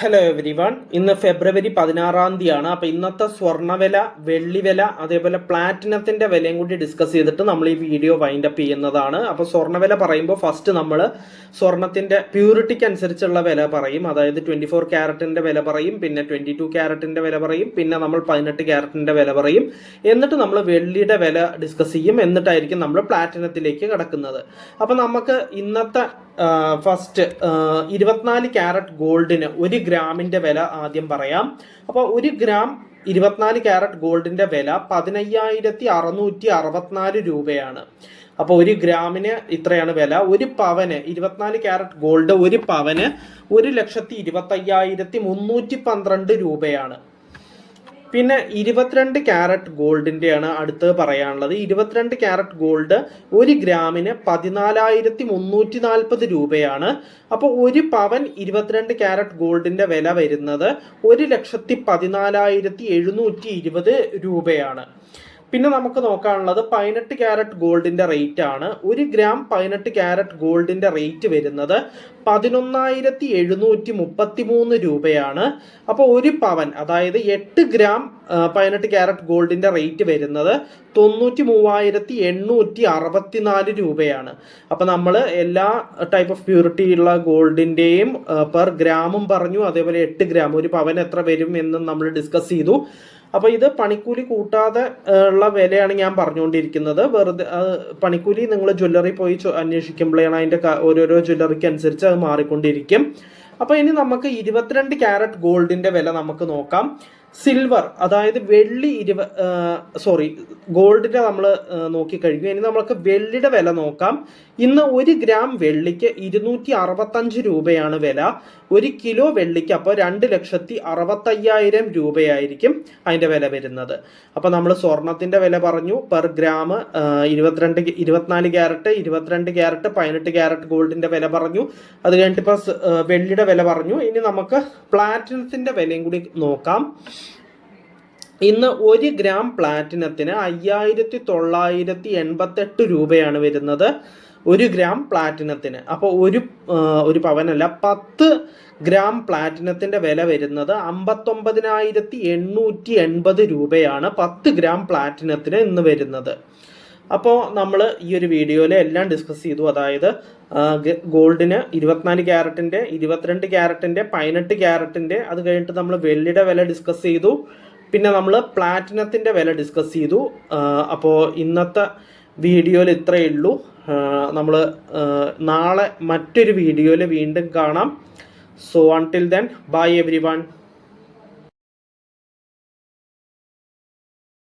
Hello every one. ഇന്ന് ഫെബ്രുവരി 16 അപ്പോൾ ഇന്നത്തെ സ്വർണ്ണവില, വെള്ളിവില, അതേപോലെ പ്ലാറ്റിനത്തിന്റെ വിലയും കൂടി ഡിസ്കസ് ചെയ്തിട്ട് നമ്മൾ ഈ വീഡിയോ വൈൻഡ് അപ്പ് ചെയ്യുന്നതാണ്. അപ്പോൾ സ്വർണ്ണവില പറയുമ്പോൾ ഫസ്റ്റ് നമ്മൾ സ്വർണത്തിന്റെ പ്യൂരിറ്റിക്ക് അനുസരിച്ചുള്ള വില പറയും. അതായത് 24 ക്യാരറ്റിന്റെ വില പറയും, പിന്നെ 22 ക്യാരറ്റിന്റെ വില പറയും, പിന്നെ നമ്മൾ 18 ക്യാരറ്റിന്റെ വില പറയും. എന്നിട്ട് നമ്മൾ വെള്ളിയുടെ വില ഡിസ്കസ് ചെയ്യും. എന്നിട്ടായിരിക്കും നമ്മൾ പ്ലാറ്റിനത്തിലേക്ക് കടക്കുന്നത്. അപ്പോൾ നമുക്ക് ഇന്നത്തെ ഫസ്റ്റ് 24 ക്യാരറ്റ് ഗോൾഡിന് 1 ഗ്രാമിന്റെ വില ആദ്യം പറയാം. അപ്പോൾ 1 ഗ്രാം 24 ക്യാരറ്റ് ഗോൾഡിന്റെ വില 15,664 രൂപയാണ്. അപ്പോൾ 1 ഗ്രാമിന് ഇത്രയാണ് വില. ഒരു പവന് 24 ക്യാരറ്റ് ഗോൾഡ് 1 പവന് 1,25,312 രൂപയാണ്. പിന്നെ 22 ക്യാരറ്റ് ഗോൾഡിൻ്റെയാണ് അടുത്ത് പറയാനുള്ളത്. 22 ക്യാരറ്റ് ഗോൾഡ് 1 ഗ്രാമിന് 14,340 രൂപയാണ്. അപ്പോൾ 1 പവൻ 22 ക്യാരറ്റ് ഗോൾഡിന്റെ വില വരുന്നത് 1,14,720 രൂപയാണ്. പിന്നെ നമുക്ക് നോക്കാനുള്ളത് 18 ക്യാരറ്റ് ഗോൾഡിന്റെ റേറ്റ് ആണ്. 1 ഗ്രാം 18 ക്യാരറ്റ് ഗോൾഡിന്റെ റേറ്റ് വരുന്നത് 11,733 രൂപയാണ്. അപ്പോൾ 1 പവൻ, അതായത് 8 ഗ്രാം 18 ക്യാരറ്റ് ഗോൾഡിന്റെ റേറ്റ് വരുന്നത് 93,864 രൂപയാണ്. അപ്പോൾ നമ്മൾ എല്ലാ ടൈപ്പ് ഓഫ് പ്യൂരിറ്റി ഉള്ള ഗോൾഡിന്റെയും പെർ ഗ്രാമും പറഞ്ഞു. അതേപോലെ 8 ഗ്രാം 1 പവൻ എത്ര വരും എന്നും നമ്മൾ ഡിസ്കസ് ചെയ്തു. അപ്പോൾ ഇത് പണിക്കൂലി കൂട്ടാതെ ഉള്ള വിലയാണ് ഞാൻ പറഞ്ഞുകൊണ്ടിരിക്കുന്നത്. വെറുതെ പണിക്കൂലി നിങ്ങൾ ജ്വല്ലറി പോയി അന്വേഷിക്കുമ്പോഴാണ് അതിൻ്റെ ഓരോരോ ജ്വല്ലറിക്ക് അനുസരിച്ച് അത് മാറിക്കൊണ്ടിരിക്കും. അപ്പോൾ ഇനി നമുക്ക് 22 ക്യാരറ്റ് ഗോൾഡിന്റെ വില നമുക്ക് നോക്കാം. സിൽവർ, അതായത് വെള്ളി ഗോൾഡിന്റെ നമ്മൾ നോക്കിക്കഴിഞ്ഞു. ഇനി നമുക്ക് വെള്ളിയുടെ വില നോക്കാം. ഇന്ന് 1 ഗ്രാം വെള്ളിക്ക് 265 രൂപയാണ് വില. 1 കിലോ വെള്ളിക്ക് അപ്പോൾ 2,65,000 രൂപയായിരിക്കും അതിന്റെ വില വരുന്നത്. അപ്പോൾ നമ്മൾ സ്വർണത്തിന്റെ വില പറഞ്ഞു. Per gram 24 carat, 22 carat, 18 carat ഗോൾഡിന്റെ വില പറഞ്ഞു. അത് കഴിഞ്ഞിട്ട് ഇപ്പോൾ വെള്ളിയുടെ വില പറഞ്ഞു. ഇനി നമുക്ക് പ്ലാറ്റിനത്തിന്റെ വിലയും കൂടി നോക്കാം. ഇന്ന് 1 ഗ്രാം പ്ലാറ്റിനത്തിന് 5,988 രൂപയാണ് വരുന്നത്. 1 ഗ്രാം പ്ലാറ്റിനത്തിന്. അപ്പോൾ ഒരു പവനല്ല, 10 ഗ്രാം പ്ലാറ്റിനത്തിന്റെ വില വരുന്നത് 59,880 രൂപയാണ് 10 ഗ്രാം പ്ലാറ്റിനത്തിന് ഇന്ന് വരുന്നത്. അപ്പോൾ നമ്മൾ ഈ ഒരു വീഡിയോയിൽ എല്ലാം ഡിസ്കസ് ചെയ്തു. അതായത് ഗോൾഡിന് 24 ക്യാരറ്റിൻ്റെ, 22 ക്യാരറ്റിൻ്റെ, 18 ക്യാരറ്റിൻ്റെ, അത് കഴിഞ്ഞിട്ട് നമ്മൾ വെള്ളിയുടെ വില ഡിസ്കസ് ചെയ്തു. പിന്നെ നമ്മൾ പ്ലാറ്റിനത്തിൻ്റെ വില ഡിസ്കസ് ചെയ്തു. അപ്പോൾ ഇന്നത്തെ വീഡിയോയിൽ ഇത്രയേ ഉള്ളൂ. നമ്മൾ നാളെ മറ്റൊരു വീഡിയോയിൽ വീണ്ടും കാണാം. So until then, bye every one.